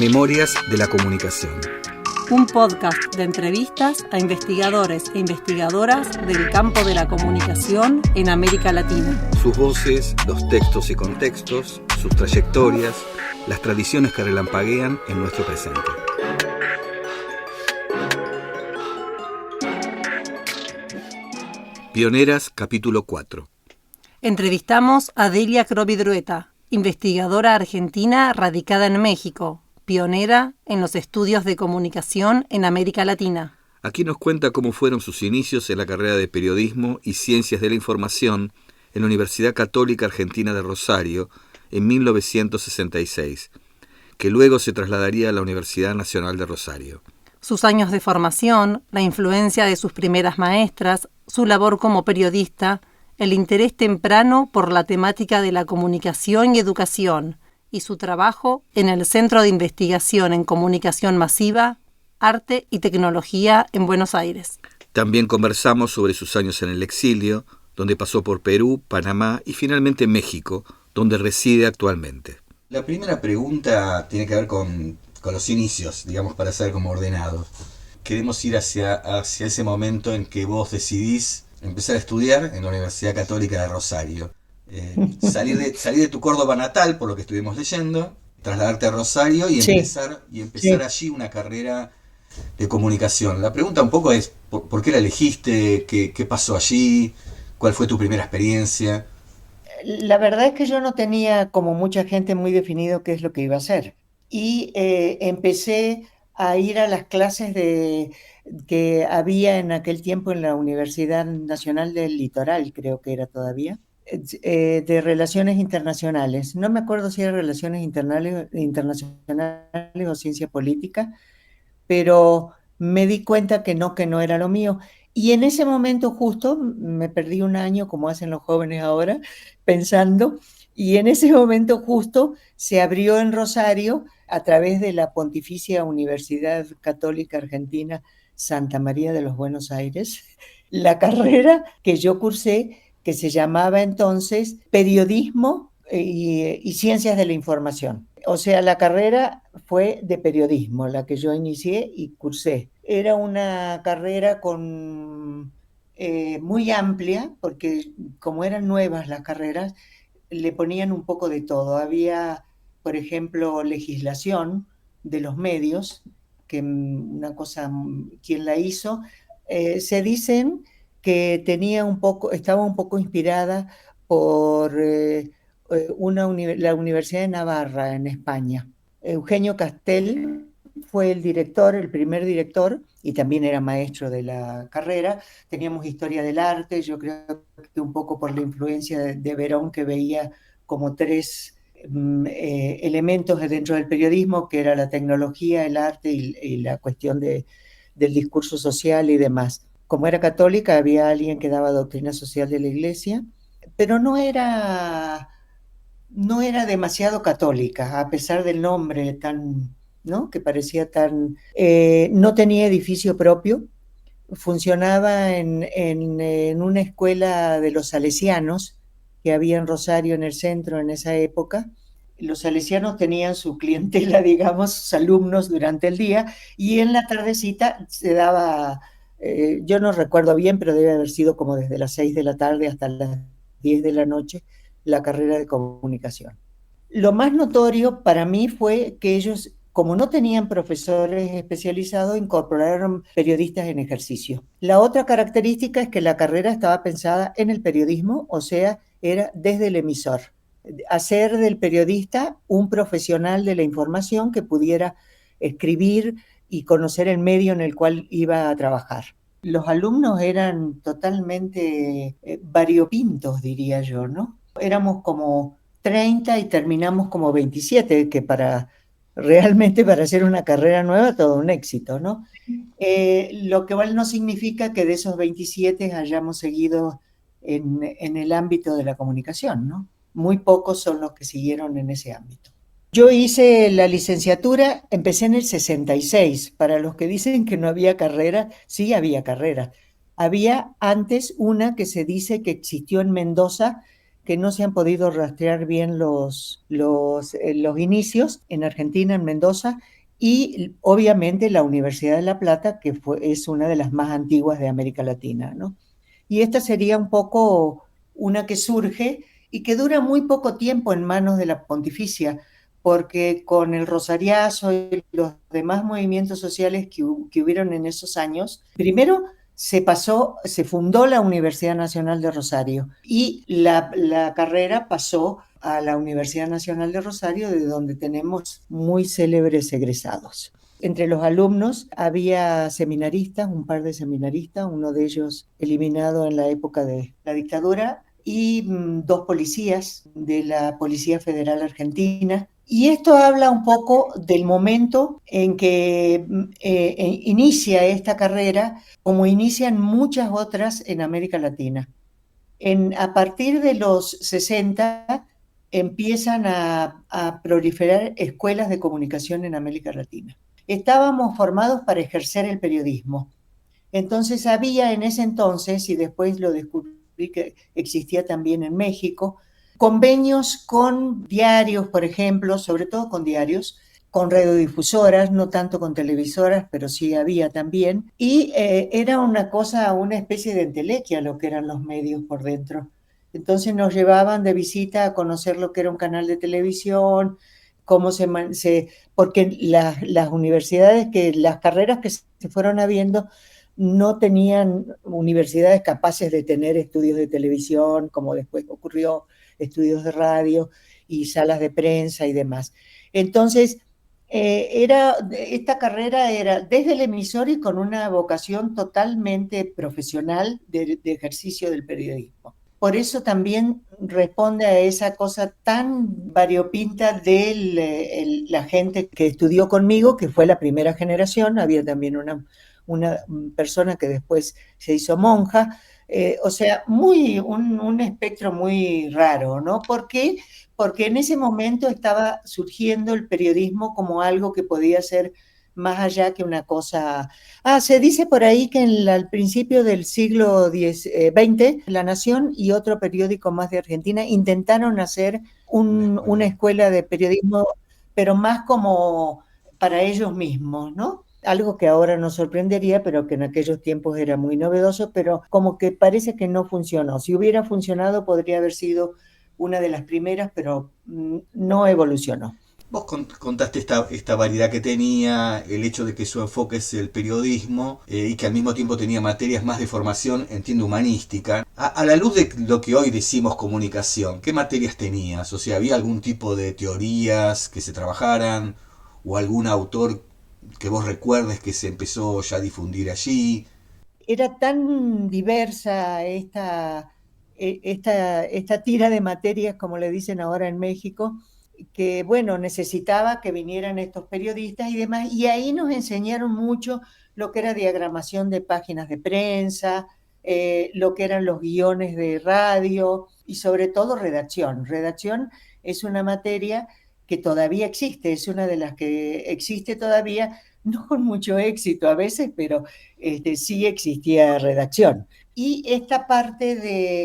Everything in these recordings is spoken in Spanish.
Memorias de la Comunicación. Un podcast de entrevistas a investigadores e investigadoras del campo de la comunicación en América Latina. Sus voces, los textos y contextos, sus trayectorias, las tradiciones que relampaguean en nuestro presente. Pioneras, capítulo 4. Entrevistamos a Delia Crovidrueta, investigadora argentina radicada en México, pionera en los estudios de comunicación en América Latina. Aquí nos cuenta cómo fueron sus inicios en la carrera de Periodismo y Ciencias de la Información en la Universidad Católica Argentina de Rosario en 1966, que luego se trasladaría a la Universidad Nacional de Rosario. Sus años de formación, la influencia de sus primeras maestras, su labor como periodista, el interés temprano por la temática de la comunicación y educación, y su trabajo en el Centro de Investigación en Comunicación Masiva, Arte y Tecnología en Buenos Aires. También conversamos sobre sus años en el exilio, donde pasó por Perú, Panamá y finalmente México, donde reside actualmente. La primera pregunta tiene que ver con los inicios, digamos, para ser como ordenados. Queremos ir hacia ese momento en que vos decidís empezar a estudiar en la Universidad Católica de Rosario. Salir de tu Córdoba natal, por lo que estuvimos leyendo, trasladarte a Rosario y empezar allí una carrera de comunicación. La pregunta un poco es, ¿por qué la elegiste? ¿Qué pasó allí? ¿Cuál fue tu primera experiencia? La verdad es que yo no tenía, como mucha gente, muy definido qué es lo que iba a hacer. Y empecé a ir a las clases que había en aquel tiempo en la Universidad Nacional del Litoral, creo que era todavía, de Relaciones Internacionales. No me acuerdo si era Relaciones Internacionales o Ciencia Política, pero me di cuenta que no era lo mío. Y en ese momento justo me perdí un año, como hacen los jóvenes ahora, pensando, y en ese momento justo se abrió en Rosario, a través de la Pontificia Universidad Católica Argentina Santa María de los Buenos Aires, la carrera que yo cursé, que se llamaba entonces Periodismo y Ciencias de la Información. O sea, la carrera fue de periodismo, la que yo inicié y cursé. Era una carrera muy amplia, porque como eran nuevas las carreras, le ponían un poco de todo. Había, por ejemplo, legislación de los medios, que una cosa, quien la hizo, se dicen que estaba un poco inspirada por la Universidad de Navarra en España. Eugenio Castel fue el primer director, y también era maestro de la carrera. Teníamos historia del arte, yo creo que un poco por la influencia de Verón, que veía como tres elementos dentro del periodismo, que era la tecnología, el arte y la cuestión del discurso social y demás. Como era católica, había alguien que daba doctrina social de la Iglesia, pero no era demasiado católica, a pesar del nombre tan, ¿no?, que parecía tan... no tenía edificio propio, funcionaba en una escuela de los salesianos que había en Rosario, en el centro, en esa época. Los salesianos tenían su clientela, digamos, sus alumnos durante el día, y en la tardecita se daba, yo no recuerdo bien, pero debe haber sido como desde las 6 de la tarde hasta las 10 de la noche, la carrera de comunicación. Lo más notorio para mí fue que ellos, como no tenían profesores especializados, incorporaron periodistas en ejercicio. La otra característica es que la carrera estaba pensada en el periodismo, o sea, era desde el emisor. Hacer del periodista un profesional de la información que pudiera escribir y conocer el medio en el cual iba a trabajar. Los alumnos eran totalmente variopintos, diría yo, ¿no? Éramos como 30 y terminamos como 27, que realmente para hacer una carrera nueva todo un éxito, ¿no? Lo que no significa que de esos 27 hayamos seguido en el ámbito de la comunicación, ¿no? Muy pocos son los que siguieron en ese ámbito. Yo hice la licenciatura, empecé en el 66. Para los que dicen que no había carrera, sí había carrera. Había antes una que se dice que existió en Mendoza, que no se han podido rastrear bien los inicios en Argentina, en Mendoza, y obviamente la Universidad de La Plata, que es una de las más antiguas de América Latina, ¿no? Y esta sería un poco una que surge y que dura muy poco tiempo en manos de la Pontificia, porque con el Rosariazo y los demás movimientos sociales que hubieron en esos años, primero se fundó la Universidad Nacional de Rosario y la carrera pasó a la Universidad Nacional de Rosario, de donde tenemos muy célebres egresados. Entre los alumnos había seminaristas, un par de seminaristas, uno de ellos eliminado en la época de la dictadura, y dos policías de la Policía Federal Argentina. Y esto habla un poco del momento en que inicia esta carrera, como inician muchas otras en América Latina. A partir de los 60 empiezan a proliferar escuelas de comunicación en América Latina. Estábamos formados para ejercer el periodismo. Entonces había en ese entonces, y después lo descubrí que existía también en México, convenios con diarios, por ejemplo, sobre todo con diarios, con radiodifusoras, no tanto con televisoras, pero sí había también, y era una cosa, una especie de entelequia lo que eran los medios por dentro. Entonces nos llevaban de visita a conocer lo que era un canal de televisión, cómo porque las universidades, las carreras que se fueron habiendo, no tenían universidades capaces de tener estudios de televisión, como después ocurrió, estudios de radio y salas de prensa y demás. Entonces, esta carrera era desde el emisor y con una vocación totalmente profesional de ejercicio del periodismo. Por eso también responde a esa cosa tan variopinta de la gente que estudió conmigo, que fue la primera generación. Había también una persona que después se hizo monja, o sea, un espectro muy raro, ¿no? ¿Por qué? Porque en ese momento estaba surgiendo el periodismo como algo que podía ser más allá que una cosa. Se dice por ahí que al principio del siglo XX, La Nación y otro periódico más de Argentina intentaron hacer una escuela de periodismo, pero más como para ellos mismos, ¿no? Algo que ahora nos sorprendería, pero que en aquellos tiempos era muy novedoso, pero como que parece que no funcionó. Si hubiera funcionado, podría haber sido una de las primeras, pero no evolucionó. Vos contaste esta variedad que tenía, el hecho de que su enfoque es el periodismo y que al mismo tiempo tenía materias más de formación, entiendo, humanística. A la luz de lo que hoy decimos comunicación, ¿qué materias tenías? O sea, ¿había algún tipo de teorías que se trabajaran o algún autor que vos recuerdes que se empezó ya a difundir allí? Era tan diversa esta tira de materias, como le dicen ahora en México, que bueno, necesitaba que vinieran estos periodistas y demás, y ahí nos enseñaron mucho lo que era diagramación de páginas de prensa, lo que eran los guiones de radio y sobre todo redacción. Redacción es una materia que todavía existe, es una de las que existe todavía, no con mucho éxito a veces, pero sí existía redacción. Y esta parte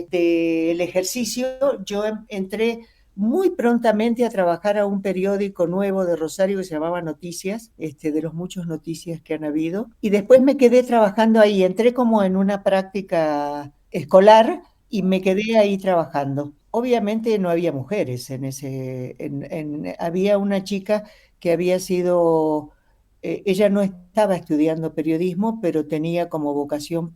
del ejercicio, yo entré muy prontamente a trabajar a un periódico nuevo de Rosario que se llamaba Noticias, de los muchos noticias que han habido, y después me quedé trabajando ahí, entré como en una práctica escolar y me quedé ahí trabajando. Obviamente no había mujeres había una chica que había sido, ella no estaba estudiando periodismo, pero tenía como vocación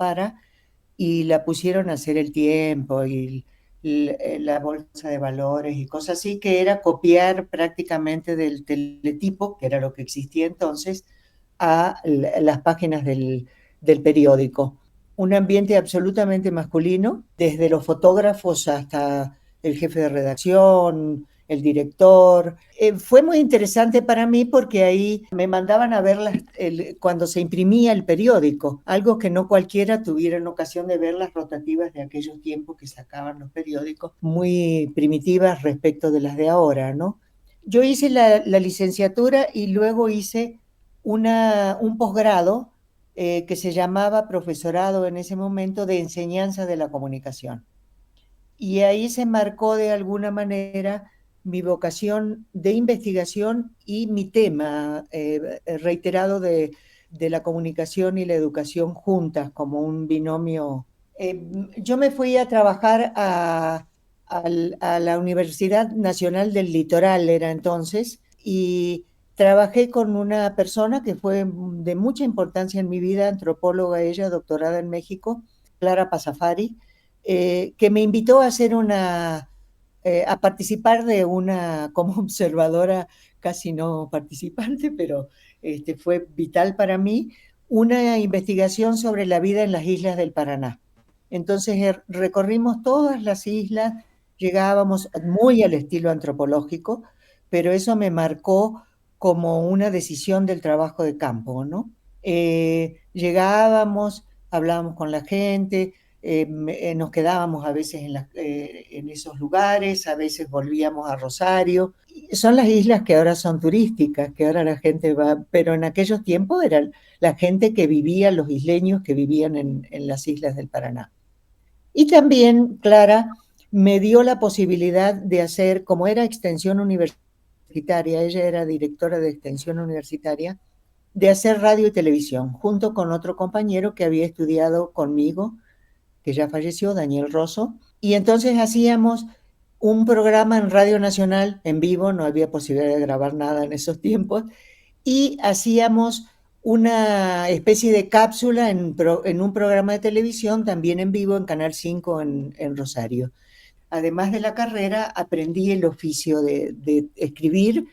y la pusieron a hacer el tiempo y la bolsa de valores y cosas así, que era copiar prácticamente del teletipo, que era lo que existía entonces, a las páginas del periódico. Un ambiente absolutamente masculino, desde los fotógrafos hasta el jefe de redacción, el director. Fue muy interesante para mí porque ahí me mandaban a ver cuando se imprimía el periódico, algo que no cualquiera tuviera en ocasión de ver, las rotativas de aquellos tiempos que sacaban los periódicos, muy primitivas respecto de las de ahora, ¿no? Yo hice la licenciatura y luego hice un posgrado que se llamaba profesorado en ese momento de enseñanza de la comunicación. y ahí se marcó de alguna manera mi vocación de investigación y mi tema reiterado de la comunicación y la educación juntas como un binomio. Yo me fui a trabajar a la Universidad Nacional del Litoral, era entonces, y trabajé con una persona que fue de mucha importancia en mi vida, antropóloga ella, doctorada en México, Clara Pasafari, que me invitó a hacer a participar de una, como observadora, casi no participante, pero fue vital para mí, una investigación sobre la vida en las islas del Paraná. Entonces recorrimos todas las islas, llegábamos muy al estilo antropológico, pero eso me marcó como una decisión del trabajo de campo, ¿no? Llegábamos, hablábamos con la gente, nos quedábamos a veces en esos lugares, a veces volvíamos a Rosario. Son las islas que ahora son turísticas, que ahora la gente va, pero en aquellos tiempos era la gente que vivía, los isleños que vivían en las islas del Paraná. Y también Clara me dio la posibilidad de hacer, como era extensión universitaria, ella era directora de extensión universitaria, de hacer radio y televisión, junto con otro compañero que había estudiado conmigo, que ya falleció, Daniel Rosso, y entonces hacíamos un programa en Radio Nacional en vivo, no había posibilidad de grabar nada en esos tiempos, y hacíamos una especie de cápsula en un programa de televisión, también en vivo, en Canal 5 en Rosario. Además de la carrera, aprendí el oficio de escribir,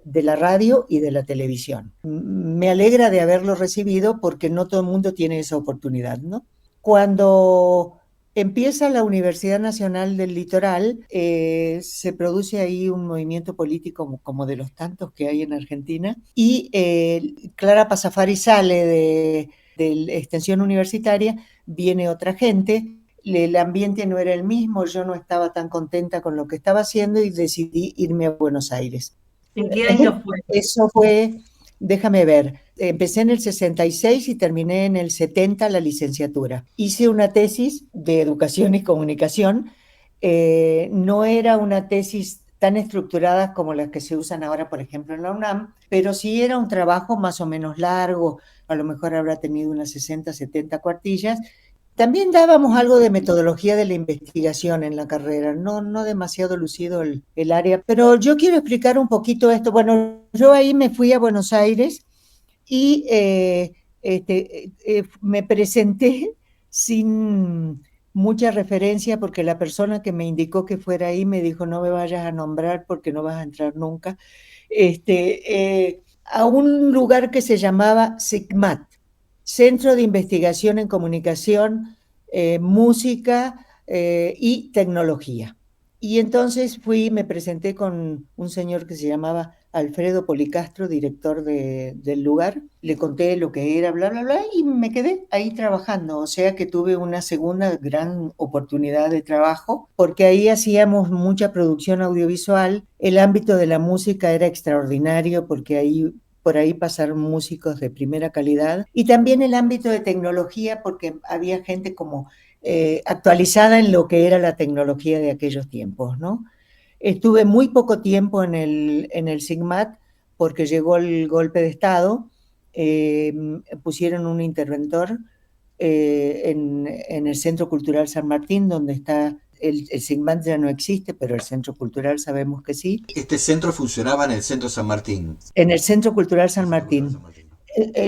de la radio y de la televisión. Me alegra de haberlo recibido porque no todo el mundo tiene esa oportunidad, ¿no? Cuando empieza la Universidad Nacional del Litoral, se produce ahí un movimiento político como de los tantos que hay en Argentina, y Clara Pasafari sale de la extensión universitaria, viene otra gente, el ambiente no era el mismo, yo no estaba tan contenta con lo que estaba haciendo y decidí irme a Buenos Aires. ¿En qué año fue? Eso fue, déjame ver, empecé en el 66 y terminé en el 70 la licenciatura. Hice una tesis de educación y comunicación. No era una tesis tan estructurada como las que se usan ahora, por ejemplo, en la UNAM, pero sí era un trabajo más o menos largo, a lo mejor habrá tenido unas 60, 70 cuartillas. También dábamos algo de metodología de la investigación en la carrera, no demasiado lucido el área, pero yo quiero explicar un poquito esto. Bueno, yo ahí me fui a Buenos Aires y me presenté sin mucha referencia porque la persona que me indicó que fuera ahí me dijo no me vayas a nombrar porque no vas a entrar nunca, a un lugar que se llamaba SIGMAT, Centro de Investigación en Comunicación, Música y Tecnología. Y entonces me presenté con un señor que se llamaba Alfredo Policastro, director del lugar. Le conté lo que era, bla, bla, bla, y me quedé ahí trabajando. O sea que tuve una segunda gran oportunidad de trabajo, porque ahí hacíamos mucha producción audiovisual. El ámbito de la música era extraordinario, porque por ahí pasaron músicos de primera calidad, y también el ámbito de tecnología, porque había gente como actualizada en lo que era la tecnología de aquellos tiempos, ¿no? Estuve muy poco tiempo en el SIGMAT porque llegó el golpe de Estado, pusieron un interventor en el Centro Cultural San Martín, donde está el SIGMAT ya no existe, pero el Centro Cultural sabemos que sí. Este centro funcionaba en el Centro San Martín. En el Centro Cultural San Martín.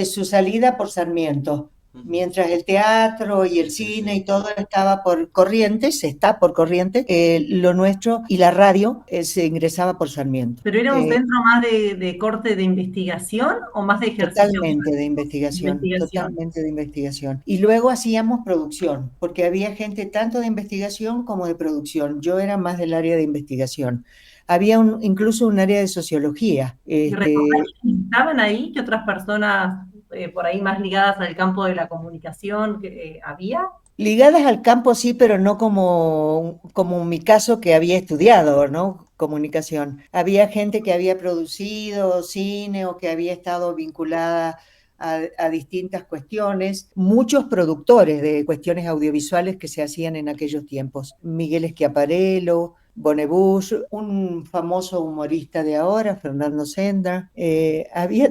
Su salida por Sarmiento, mientras el teatro y el cine y todo estaba por Corrientes, está por Corrientes, lo nuestro y la radio se ingresaba por Sarmiento. ¿Pero era un centro más de corte de investigación o más de ejercicio? Totalmente de investigación, totalmente de investigación. Y luego hacíamos producción, porque había gente tanto de investigación como de producción. Yo era más del área de investigación. Había incluso un área de sociología. ¿Y estaban ahí? ¿Qué otras personas por ahí más ligadas al campo de la comunicación había? Ligadas al campo sí, pero no como mi caso que había estudiado, ¿no? Comunicación. Había gente que había producido cine o que había estado vinculada a distintas cuestiones, muchos productores de cuestiones audiovisuales que se hacían en aquellos tiempos. Miguel Schiaparello, Bonnebush, un famoso humorista de ahora, Fernando Senda.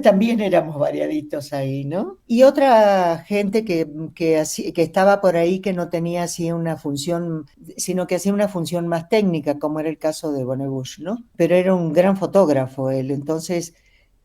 También éramos variaditos ahí, ¿no? Y otra gente que estaba por ahí que no tenía así una función, sino que hacía una función más técnica, como era el caso de Bonnebush, ¿no? Pero era un gran fotógrafo él, entonces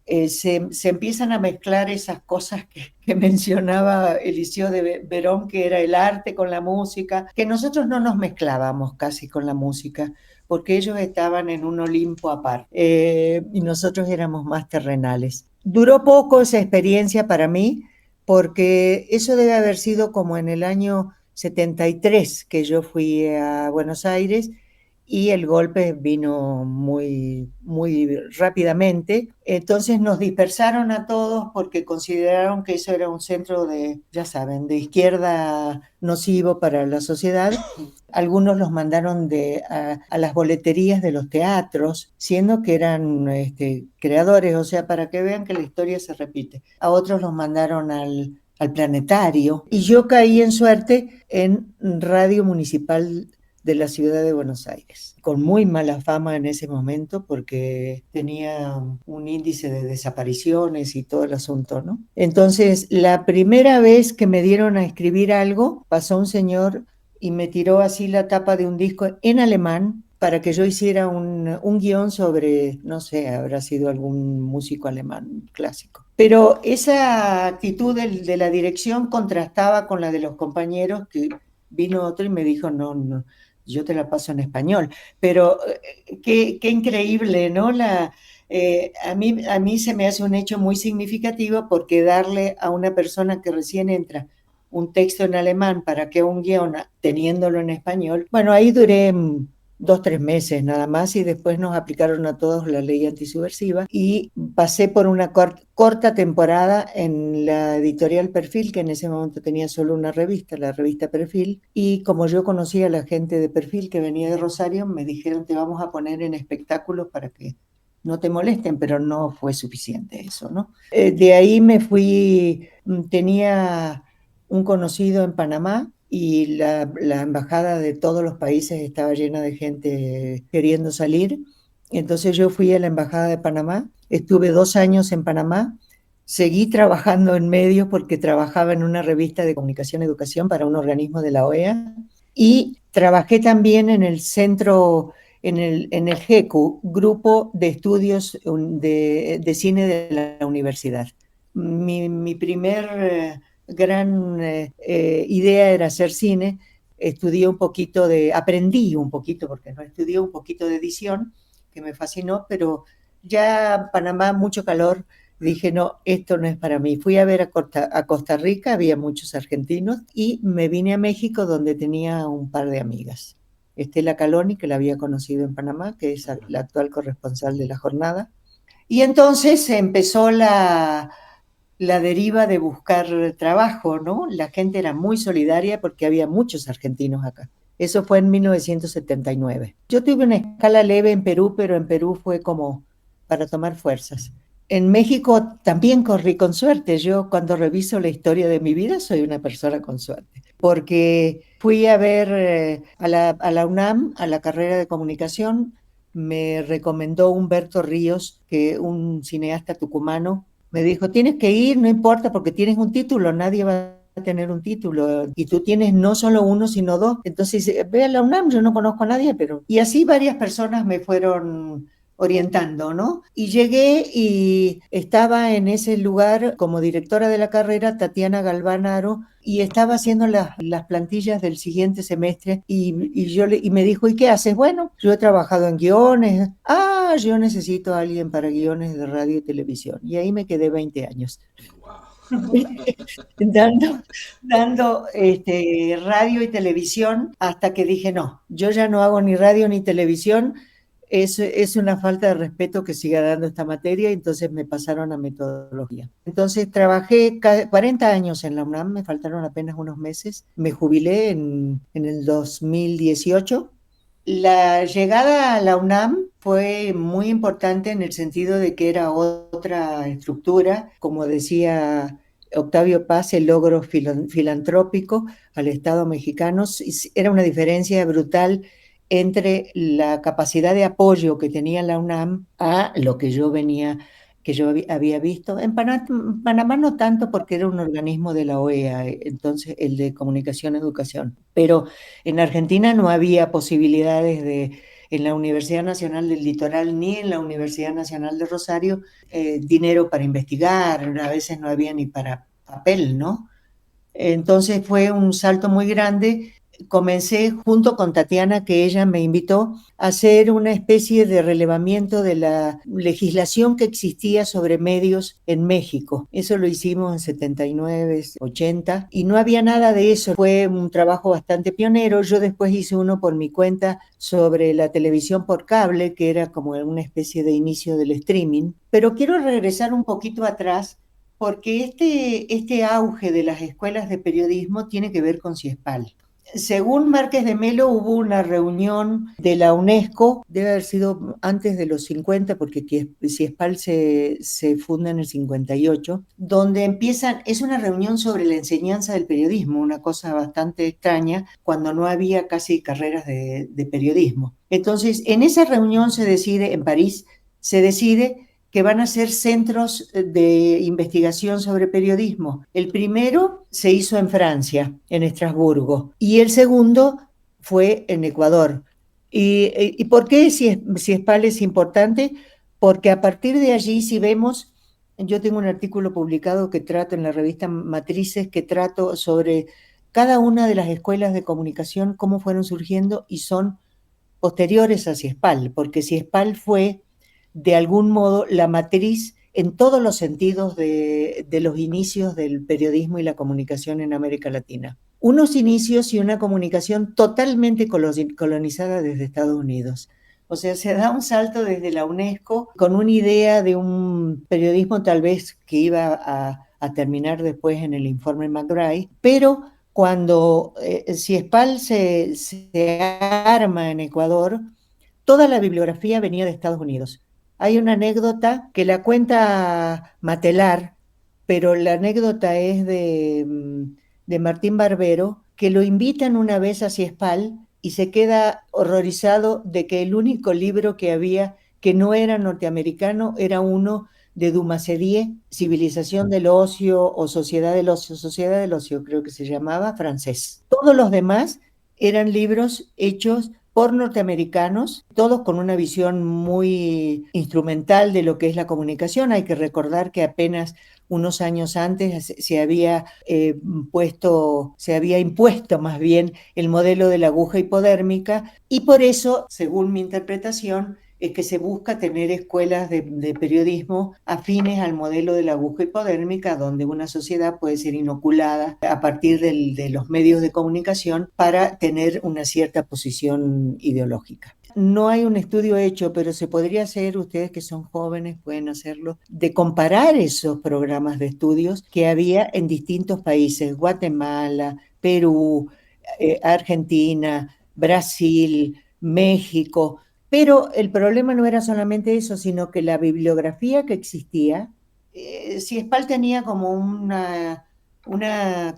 se empiezan a mezclar esas cosas que mencionaba Eliseo de Verón, que era el arte con la música, que nosotros no nos mezclábamos casi con la música, porque ellos estaban en un Olimpo aparte, y nosotros éramos más terrenales. Duró poco esa experiencia para mí, porque eso debe haber sido como en el año 73 que yo fui a Buenos Aires, y el golpe vino muy, muy rápidamente. Entonces nos dispersaron a todos porque consideraron que eso era un centro de, ya saben, de izquierda nocivo para la sociedad. Algunos los mandaron a las boleterías de los teatros, siendo que eran creadores, o sea, para que vean que la historia se repite. A otros los mandaron al planetario, y yo caí en suerte en Radio Municipal de la ciudad de Buenos Aires, con muy mala fama en ese momento porque tenía un índice de desapariciones y todo el asunto, ¿no? Entonces, la primera vez que me dieron a escribir algo, pasó un señor y me tiró así la tapa de un disco en alemán para que yo hiciera un guión sobre, no sé, habrá sido algún músico alemán clásico. Pero esa actitud de la dirección contrastaba con la de los compañeros, que vino otro y me dijo, no, yo te la paso en español. Pero qué increíble, ¿no? A mí se me hace un hecho muy significativo, porque darle a una persona que recién entra un texto en alemán para que un guión, teniéndolo en español, bueno, ahí duré 2-3 meses nada más, y después nos aplicaron a todos la ley antisubversiva y pasé por una corta temporada en la editorial Perfil, que en ese momento tenía solo una revista, la revista Perfil, y como yo conocía a la gente de Perfil que venía de Rosario, me dijeron te vamos a poner en espectáculos para que no te molesten, pero no fue suficiente eso, ¿no? De ahí me fui, tenía un conocido en Panamá, y la embajada de todos los países estaba llena de gente queriendo salir. Entonces yo fui a la embajada de Panamá, estuve 2 años en Panamá, seguí trabajando en medios porque trabajaba en una revista de comunicación y educación para un organismo de la OEA, y trabajé también en el centro, en el GECU, Grupo de Estudios de Cine de la Universidad. Mi primer gran idea era hacer cine. Aprendí un poquito, porque no estudié un poquito de edición, que me fascinó, pero ya Panamá, mucho calor, dije, no, esto no es para mí. Fui a ver a Costa Rica, había muchos argentinos, y me vine a México, donde tenía un par de amigas. Estela Caloni, que la había conocido en Panamá, que es la actual corresponsal de La Jornada. Y entonces empezó la deriva de buscar trabajo, ¿no? La gente era muy solidaria porque había muchos argentinos acá. Eso fue en 1979. Yo tuve una escala leve en Perú, pero en Perú fue como para tomar fuerzas. En México también corrí con suerte. Yo, cuando reviso la historia de mi vida, soy una persona con suerte, porque fui a ver a la UNAM, a la carrera de comunicación. Me recomendó Humberto Ríos, que un cineasta tucumano, me dijo, tienes que ir, no importa, porque tienes un título, nadie va a tener un título, y tú tienes no solo uno, sino dos. Entonces, ve a la UNAM, yo no conozco a nadie, pero... Y así varias personas me fueron orientando, ¿no? Y llegué, y estaba en ese lugar como directora de la carrera Tatiana Galván Aro, y estaba haciendo las plantillas del siguiente semestre, y me dijo, ¿y qué haces? Bueno, yo he trabajado en guiones. Yo necesito a alguien para guiones de radio y televisión. Y ahí me quedé 20 años. dando radio y televisión, hasta que dije, no, yo ya no hago ni radio ni televisión. Es una falta de respeto que siga dando esta materia, y entonces me pasaron a metodología. Entonces trabajé 40 años en la UNAM, me faltaron apenas unos meses, me jubilé en el 2018. La llegada a la UNAM fue muy importante en el sentido de que era otra estructura, como decía Octavio Paz el logro filantrópico al Estado mexicano. Era una diferencia brutal entre la capacidad de apoyo que tenía la UNAM a lo que yo había visto. En Panamá no tanto porque era un organismo de la OEA, entonces el de Comunicación y Educación, pero en Argentina no había posibilidades en la Universidad Nacional del Litoral ni en la Universidad Nacional de Rosario, dinero para investigar, a veces no había ni para papel, ¿no? Entonces fue un salto muy grande. Comencé junto con Tatiana, que ella me invitó a hacer una especie de relevamiento de la legislación que existía sobre medios en México. Eso lo hicimos en 79, 80, y no había nada de eso. Fue un trabajo bastante pionero. Yo después hice uno por mi cuenta sobre la televisión por cable, que era como una especie de inicio del streaming. Pero quiero regresar un poquito atrás porque este auge de las escuelas de periodismo tiene que ver con CIESPAL. Según Márquez de Melo, hubo una reunión de la UNESCO, debe haber sido antes de los 50, porque CIESPAL se funda en el 58, donde es una reunión sobre la enseñanza del periodismo, una cosa bastante extraña, cuando no había casi carreras de periodismo. Entonces, en esa reunión en París, se decide que van a ser centros de investigación sobre periodismo. El primero se hizo en Francia, en Estrasburgo, y el segundo fue en Ecuador. ¿Y por qué CIESPAL es importante? Porque a partir de allí, si vemos, yo tengo un artículo publicado que trato en la revista Matrices, que trato sobre cada una de las escuelas de comunicación, cómo fueron surgiendo y son posteriores a CIESPAL, porque CIESPAL fue de algún modo la matriz en todos los sentidos de los inicios del periodismo y la comunicación en América Latina. Unos inicios y una comunicación totalmente colonizada desde Estados Unidos. O sea, se da un salto desde la UNESCO con una idea de un periodismo tal vez que iba a terminar después en el informe McGrath, pero cuando CIESPAL se arma en Ecuador, toda la bibliografía venía de Estados Unidos. Hay una anécdota que la cuenta Matelar, pero la anécdota es de Martín Barbero, que lo invitan una vez a CIESPAL y se queda horrorizado de que el único libro que había que no era norteamericano era uno de Dumacerie, Civilización del Ocio o Sociedad del Ocio creo que se llamaba, francés. Todos los demás eran libros hechos por norteamericanos, todos con una visión muy instrumental de lo que es la comunicación. Hay que recordar que apenas unos años antes se había impuesto más bien el modelo de la aguja hipodérmica, y por eso, según mi interpretación, es que se busca tener escuelas de periodismo afines al modelo de la aguja hipodérmica, donde una sociedad puede ser inoculada a partir de los medios de comunicación para tener una cierta posición ideológica. No hay un estudio hecho, pero se podría hacer, ustedes que son jóvenes pueden hacerlo, de comparar esos programas de estudios que había en distintos países: Guatemala, Perú, Argentina, Brasil, México. Pero el problema no era solamente eso, sino que la bibliografía que existía, CIESPAL tenía como una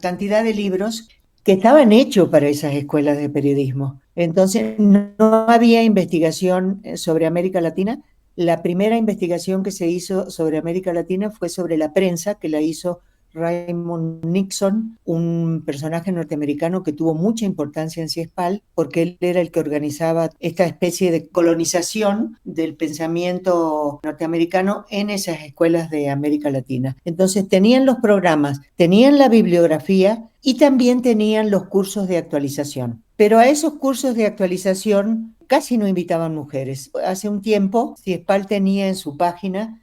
cantidad de libros que estaban hechos para esas escuelas de periodismo. Entonces no había investigación sobre América Latina. La primera investigación que se hizo sobre América Latina fue sobre la prensa, que la hizo Raymond Nixon, un personaje norteamericano que tuvo mucha importancia en CIESPAL, porque él era el que organizaba esta especie de colonización del pensamiento norteamericano en esas escuelas de América Latina. Entonces tenían los programas, tenían la bibliografía y también tenían los cursos de actualización. Pero a esos cursos de actualización casi no invitaban mujeres. Hace un tiempo, CIESPAL tenía en su página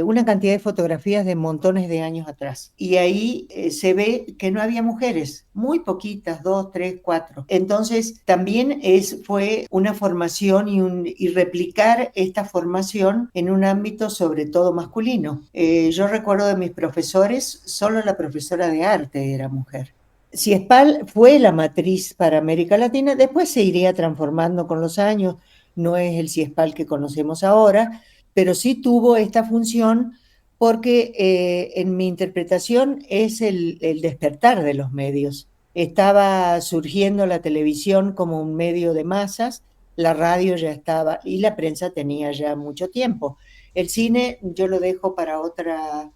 una cantidad de fotografías de montones de años atrás. Y ahí se ve que no había mujeres, muy poquitas, 2, 3, 4. Entonces también fue una formación y replicar esta formación en un ámbito sobre todo masculino. Yo recuerdo de mis profesores, solo la profesora de arte era mujer. CIESPAL fue la matriz para América Latina, después se iría transformando con los años, no es el CIESPAL que conocemos ahora, pero sí tuvo esta función porque en mi interpretación es el despertar de los medios. Estaba surgiendo la televisión como un medio de masas, la radio ya estaba y la prensa tenía ya mucho tiempo. El cine yo lo dejo para otra,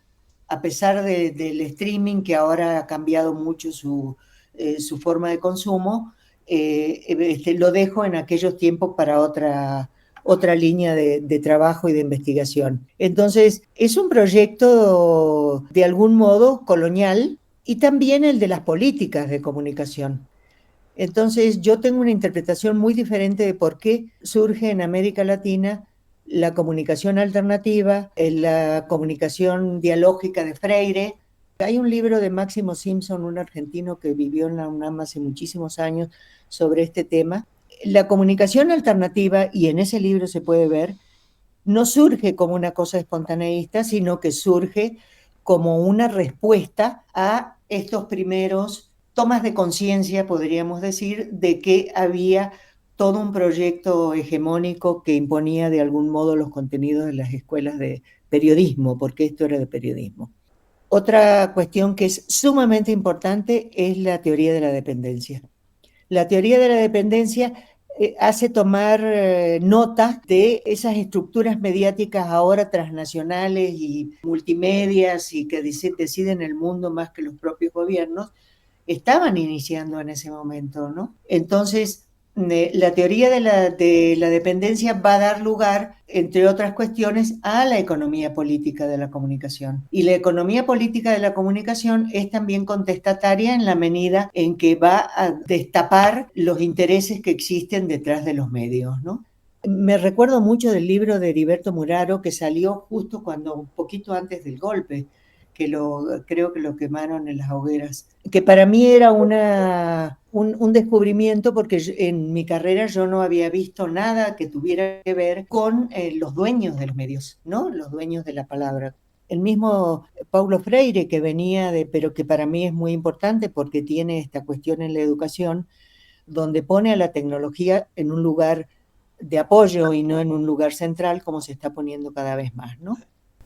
a pesar del streaming que ahora ha cambiado mucho su forma de consumo, lo dejo en aquellos tiempos para otra línea de trabajo y de investigación. Entonces, es un proyecto de algún modo colonial y también el de las políticas de comunicación. Entonces, yo tengo una interpretación muy diferente de por qué surge en América Latina la comunicación alternativa, la comunicación dialógica de Freire. Hay un libro de Máximo Simpson, un argentino que vivió en la UNAM hace muchísimos años, sobre este tema. La comunicación alternativa, y en ese libro se puede ver, no surge como una cosa espontaneísta, sino que surge como una respuesta a estos primeros tomas de conciencia, podríamos decir, de que había todo un proyecto hegemónico que imponía de algún modo los contenidos de las escuelas de periodismo, porque esto era de periodismo. Otra cuestión que es sumamente importante es la teoría de la dependencia. La teoría de la dependencia hace tomar nota de esas estructuras mediáticas ahora transnacionales y multimedias y que deciden el mundo más que los propios gobiernos, estaban iniciando en ese momento, ¿no? Entonces, la teoría de la dependencia va a dar lugar, entre otras cuestiones, a la economía política de la comunicación. Y la economía política de la comunicación es también contestataria en la medida en que va a destapar los intereses que existen detrás de los medios, ¿no? Me recuerdo mucho del libro de Heriberto Muraro que salió justo un poquito antes del golpe, que creo que lo quemaron en las hogueras, que para mí era un descubrimiento porque en mi carrera yo no había visto nada que tuviera que ver con los dueños de los medios, ¿no? Los dueños de la palabra. El mismo Paulo Freire pero que para mí es muy importante porque tiene esta cuestión en la educación, donde pone a la tecnología en un lugar de apoyo y no en un lugar central como se está poniendo cada vez más, ¿no?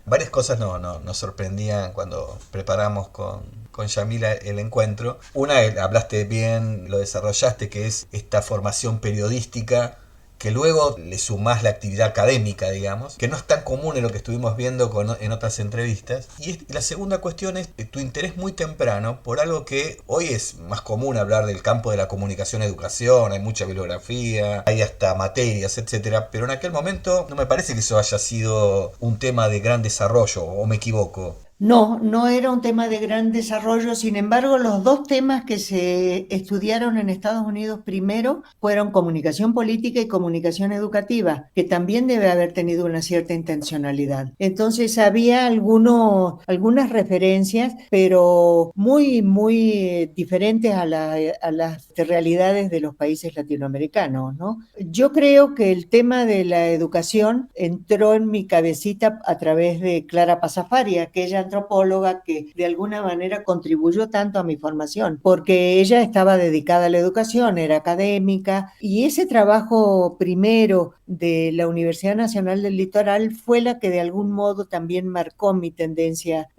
Varias cosas nos sorprendían cuando preparamos con Yamila el encuentro. Una, hablaste bien, lo desarrollaste, que es esta formación periodística que luego le sumás la actividad académica, digamos, que no es tan común en lo que estuvimos viendo en otras entrevistas. Y la segunda cuestión es tu interés muy temprano por algo que hoy es más común hablar del campo de la comunicación educación, hay mucha bibliografía, hay hasta materias, etcétera, pero en aquel momento no me parece que eso haya sido un tema de gran desarrollo, o me equivoco. No, no era un tema de gran desarrollo, sin embargo, los dos temas que se estudiaron en Estados Unidos primero fueron comunicación política y comunicación educativa, que también debe haber tenido una cierta intencionalidad. Entonces había algunas referencias, pero muy, muy diferentes a las realidades de los países latinoamericanos, ¿no? Yo creo que el tema de la educación entró en mi cabecita a través de Clara Pasafaria, aquella antropóloga que de alguna manera contribuyó tanto a mi formación, porque ella estaba dedicada a la educación, era académica, y ese trabajo primero de la Universidad Nacional del Litoral fue la que de algún modo también marcó mi tendencia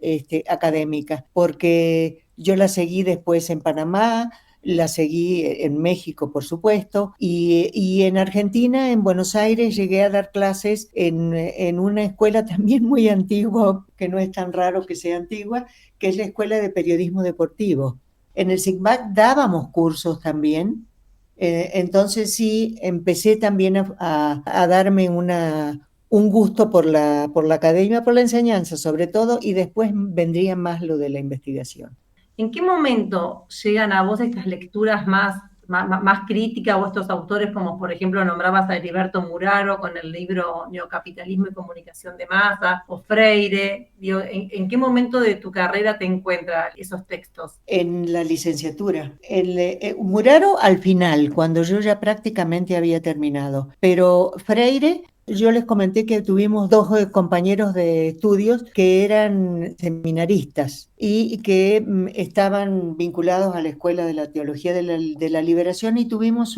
académica, porque yo la seguí después en Panamá, la seguí en México, por supuesto, y en Argentina, en Buenos Aires, llegué a dar clases en una escuela también muy antigua, que no es tan raro que sea antigua, que es la Escuela de Periodismo Deportivo. En el SIGMAC dábamos cursos también, entonces sí, empecé también a darme un gusto por la academia, por la enseñanza sobre todo, y después vendría más lo de la investigación. ¿En qué momento llegan a vos estas lecturas más críticas o estos autores como, por ejemplo, nombrabas a Heriberto Muraro con el libro Neocapitalismo y Comunicación de Masas, o Freire? Digo, ¿en qué momento de tu carrera te encuentras esos textos? En la licenciatura. Muraro al final, cuando yo ya prácticamente había terminado, pero Freire... Yo les comenté que tuvimos dos compañeros de estudios que eran seminaristas y que estaban vinculados a la Escuela de la Teología de la Liberación y tuvimos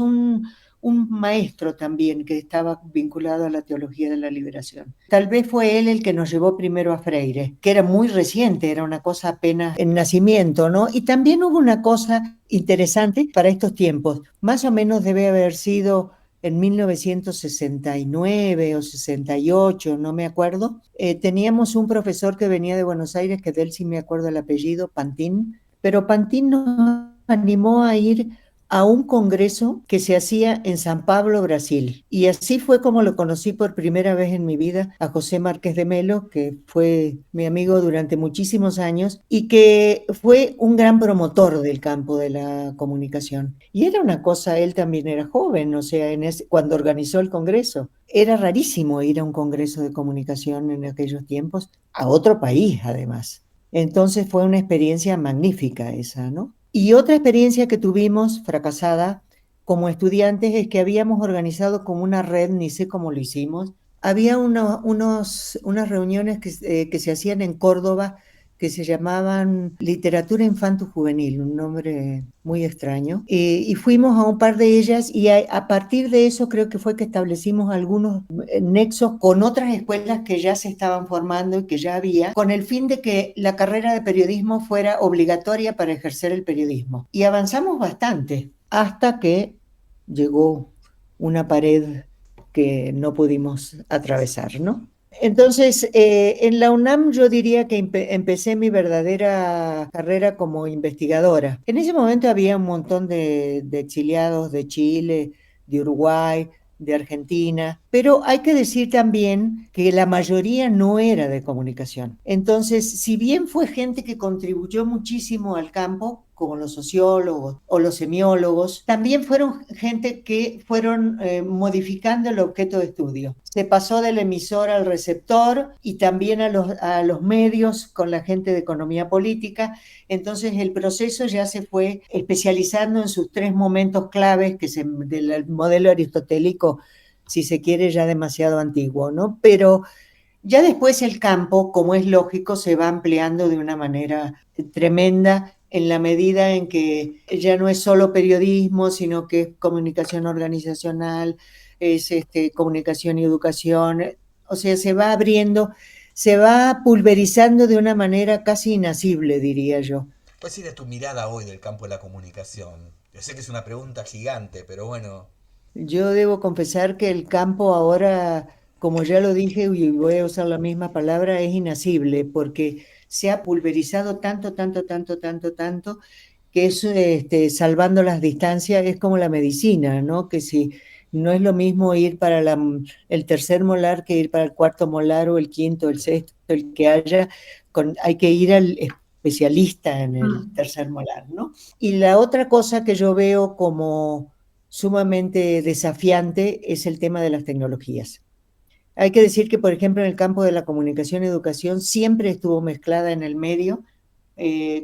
un maestro también que estaba vinculado a la teología de la liberación. Tal vez fue él el que nos llevó primero a Freire, que era muy reciente, era una cosa apenas en nacimiento, ¿no? Y también hubo una cosa interesante para estos tiempos, más o menos debe haber sido en 1969 o 68, no me acuerdo. Teníamos un profesor que venía de Buenos Aires, que de él sí me acuerdo el apellido, Pantín, pero Pantín nos animó a ir a un congreso que se hacía en San Pablo, Brasil. Y así fue como lo conocí por primera vez en mi vida a José Márquez de Melo, que fue mi amigo durante muchísimos años y que fue un gran promotor del campo de la comunicación. Y era una cosa, él también era joven, o sea, cuando organizó el congreso. Era rarísimo ir a un congreso de comunicación en aquellos tiempos, a otro país además. Entonces fue una experiencia magnífica esa, ¿no? Y otra experiencia que tuvimos fracasada como estudiantes es que habíamos organizado como una red, ni sé cómo lo hicimos. Había unas reuniones que se hacían en Córdoba que se llamaban Literatura Infanto-Juvenil, un nombre muy extraño. Y fuimos a un par de ellas y a partir de eso creo que fue que establecimos algunos nexos con otras escuelas que ya se estaban formando y que ya había, con el fin de que la carrera de periodismo fuera obligatoria para ejercer el periodismo. Y avanzamos bastante hasta que llegó una pared que no pudimos atravesar, ¿no? Entonces, en la UNAM yo diría que empecé mi verdadera carrera como investigadora. En ese momento había un montón de exiliados de Chile, de Uruguay, de Argentina, pero hay que decir también que la mayoría no era de comunicación. Entonces, si bien fue gente que contribuyó muchísimo al campo, como los sociólogos o los semiólogos, también fueron gente que fueron modificando el objeto de estudio. Se pasó del emisor al receptor y también a los medios con la gente de economía política. Entonces el proceso ya se fue especializando en sus tres momentos claves del modelo aristotélico, si se quiere, ya demasiado antiguo, ¿no? Pero ya después el campo, como es lógico, se va ampliando de una manera tremenda en la medida en que ya no es solo periodismo, sino que es comunicación organizacional, es comunicación y educación, o sea, se va abriendo, se va pulverizando de una manera casi inasible, diría yo. ¿Cuál sería tu mirada hoy del campo de la comunicación? Yo sé que es una pregunta gigante, pero bueno. Yo debo confesar que el campo ahora, como ya lo dije, y voy a usar la misma palabra, es inasible, porque se ha pulverizado tanto, tanto, tanto, tanto, tanto, que es, salvando las distancias, es como la medicina, ¿no? Que si no es lo mismo ir para el tercer molar que ir para el cuarto molar o el quinto, el sexto, el que haya, hay que ir al especialista en el tercer molar, ¿no? Y la otra cosa que yo veo como sumamente desafiante es el tema de las tecnologías. Hay que decir que, por ejemplo, en el campo de la comunicación y educación siempre estuvo mezclada en el medio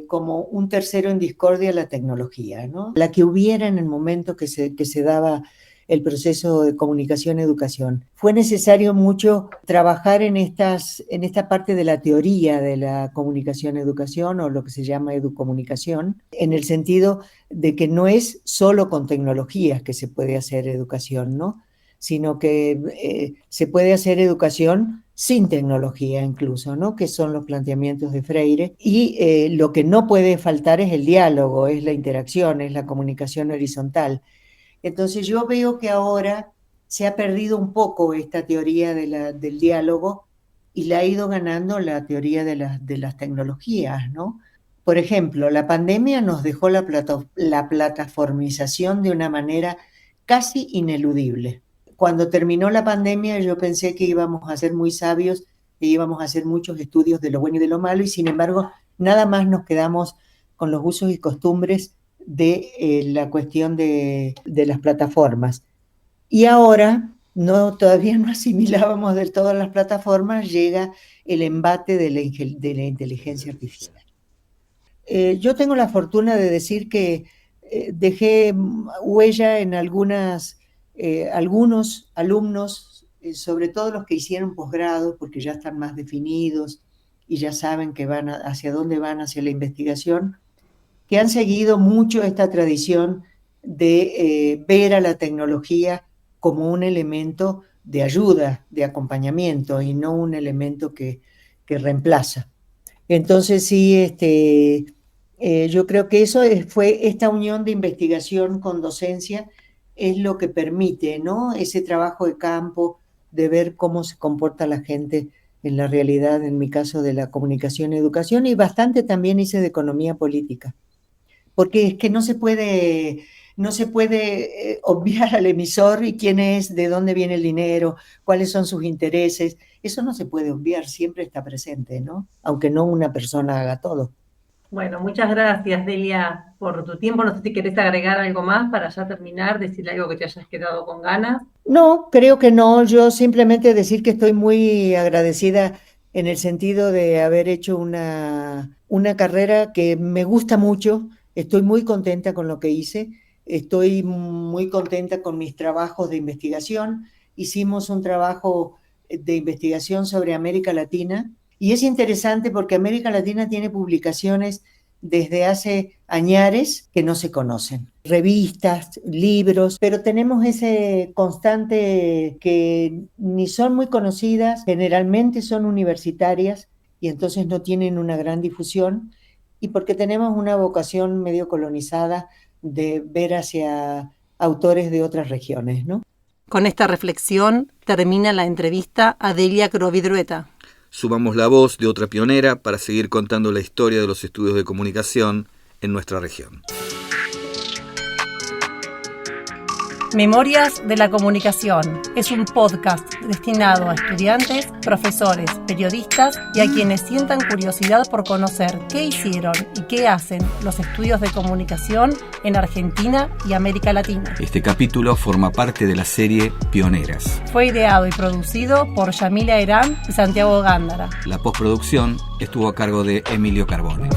como un tercero en discordia la tecnología, ¿no? La que hubiera en el momento que se daba el proceso de comunicación-educación. Fue necesario mucho trabajar en esta parte de la teoría de la comunicación-educación o lo que se llama educomunicación, en el sentido de que no es solo con tecnologías que se puede hacer educación, ¿no? Sino que se puede hacer educación sin tecnología incluso, ¿no? Que son los planteamientos de Freire. Y lo que no puede faltar es el diálogo, es la interacción, es la comunicación horizontal. Entonces yo veo que ahora se ha perdido un poco esta teoría del diálogo y la ha ido ganando la teoría de las tecnologías, ¿no? Por ejemplo, la pandemia nos dejó la plataformización de una manera casi ineludible. Cuando terminó la pandemia yo pensé que íbamos a ser muy sabios e íbamos a hacer muchos estudios de lo bueno y de lo malo y sin embargo nada más nos quedamos con los usos y costumbres de la cuestión de las plataformas. Y ahora, todavía no asimilábamos del todo las plataformas, llega el embate de la inteligencia artificial. Yo tengo la fortuna de decir que dejé huella en algunos alumnos, sobre todo los que hicieron posgrado, porque ya están más definidos y ya saben que hacia dónde van, hacia la investigación, que han seguido mucho esta tradición de ver a la tecnología como un elemento de ayuda, de acompañamiento, y no un elemento que reemplaza. Entonces sí, yo creo que eso fue esta unión de investigación con docencia, es lo que permite, ¿no?, ese trabajo de campo, de ver cómo se comporta la gente en la realidad, en mi caso de la comunicación y educación, y bastante también hice de economía política. Porque es que no se puede obviar al emisor y quién es, de dónde viene el dinero, cuáles son sus intereses. Eso no se puede obviar, siempre está presente, ¿no? Aunque no una persona haga todo. Bueno, muchas gracias, Delia, por tu tiempo. No sé si querés agregar algo más para ya terminar, decirle algo que te hayas quedado con ganas. No, creo que no. Yo simplemente decir que estoy muy agradecida en el sentido de haber hecho una carrera que me gusta mucho. Estoy muy contenta con lo que hice. Estoy muy contenta con mis trabajos de investigación. Hicimos un trabajo de investigación sobre América Latina y es interesante porque América Latina tiene publicaciones desde hace añares que no se conocen. Revistas, libros, pero tenemos ese constante que ni son muy conocidas, generalmente son universitarias y entonces no tienen una gran difusión, y porque tenemos una vocación medio colonizada de ver hacia autores de otras regiones, ¿no? Con esta reflexión termina la entrevista a Delia Crovidrueta. Sumamos la voz de otra pionera para seguir contando la historia de los estudios de comunicación en nuestra región. Memorias de la Comunicación es un podcast destinado a estudiantes, profesores, periodistas y a quienes sientan curiosidad por conocer qué hicieron y qué hacen los estudios de comunicación en Argentina y América Latina. Este capítulo forma parte de la serie Pioneras. Fue ideado y producido por Yamila Herán y Santiago Gándara. La postproducción estuvo a cargo de Emilio Carbone.